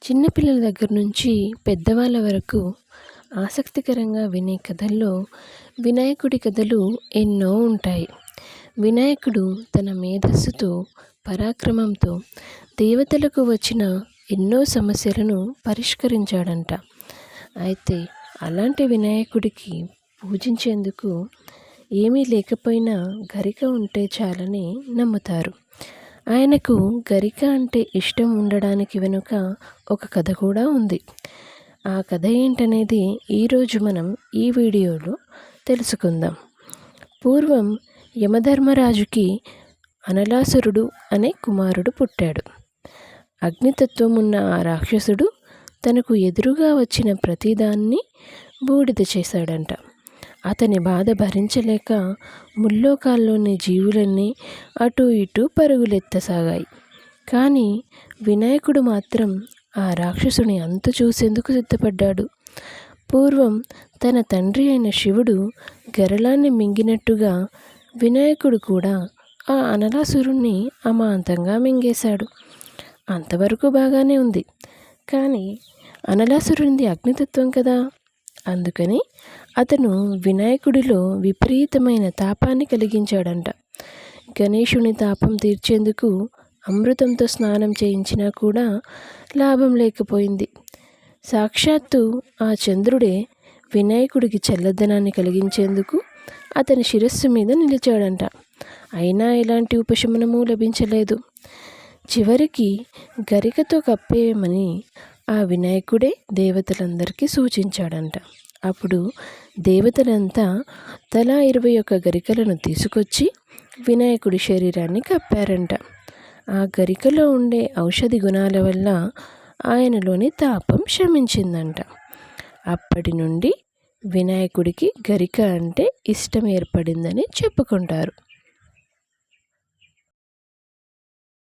చిన్నపిల్లల దగ్గర నుంచి పెద్దవాళ్ళ వరకు ఆసక్తికరంగా వినే కథల్లో వినాయకుడి కథలు ఎన్నో ఉంటాయి. వినాయకుడు తన మేధస్సుతో, పరాక్రమంతో దేవతలకు వచ్చిన ఎన్నో సమస్యలను పరిష్కరించాడంట. అయితే అలాంటి వినాయకుడికి పూజించేందుకు ఏమీ లేకపోయినా గరిక ఉంటే చాలని నమ్ముతారు. ఆయనకు గరిక అంటే ఇష్టం ఉండడానికి వెనుక ఒక కథ కూడా ఉంది. ఆ కథ ఏంటనేది ఈరోజు మనం ఈ వీడియోలో తెలుసుకుందాం. పూర్వం యమధర్మరాజుకి అనలాసురుడు అనే కుమారుడు పుట్టాడు. అగ్నితత్వం ఉన్న ఆ రాక్షసుడు తనకు ఎదురుగా వచ్చిన ప్రతిదాన్ని బూడిద చేశాడంట. అతని బాధ భరించలేక ముల్లోకాల్లోని జీవులన్నీ అటు ఇటు పరుగులెత్తసాగాయి. కానీ వినాయకుడు మాత్రం ఆ రాక్షసుని అంతు చూసేందుకు సిద్ధపడ్డాడు. పూర్వం తన తండ్రి అయిన శివుడు గరళాన్ని మింగినట్టుగా వినాయకుడు కూడా ఆ అనలాసురుణ్ణి అమాంతంగా మింగేశాడు. అంతవరకు బాగానే ఉంది. కానీ అనలాసురునిది అగ్నితత్వం కదా, అందుకని అతను వినాయకుడిలో విపరీతమైన తాపాన్ని కలిగించాడంట. గణేశుని తాపం తీర్చేందుకు అమృతంతో స్నానం చేయించినా కూడా లాభం లేకపోయింది. సాక్షాత్తు ఆ చంద్రుడే వినాయకుడికి చల్లదనాన్ని కలిగించేందుకు అతని శిరస్సు మీద నిలిచాడంట. అయినా ఎలాంటి ఉపశమనము లభించలేదు. చివరికి గరికతో కప్పేయమని ఆ వినాయకుడే దేవతలందరికీ సూచించాడంట. అప్పుడు దేవతలంతా తలా 21 గరికలను తీసుకొచ్చి వినాయకుడి శరీరాన్ని కప్పారంట. ఆ గరికలో ఉండే ఔషధి గుణాల వల్ల ఆయనలోని తాపం శమించిందంట. అప్పటి నుండి వినాయకుడికి గరిక అంటే ఇష్టం ఏర్పడిందని చెప్పుకుంటారు.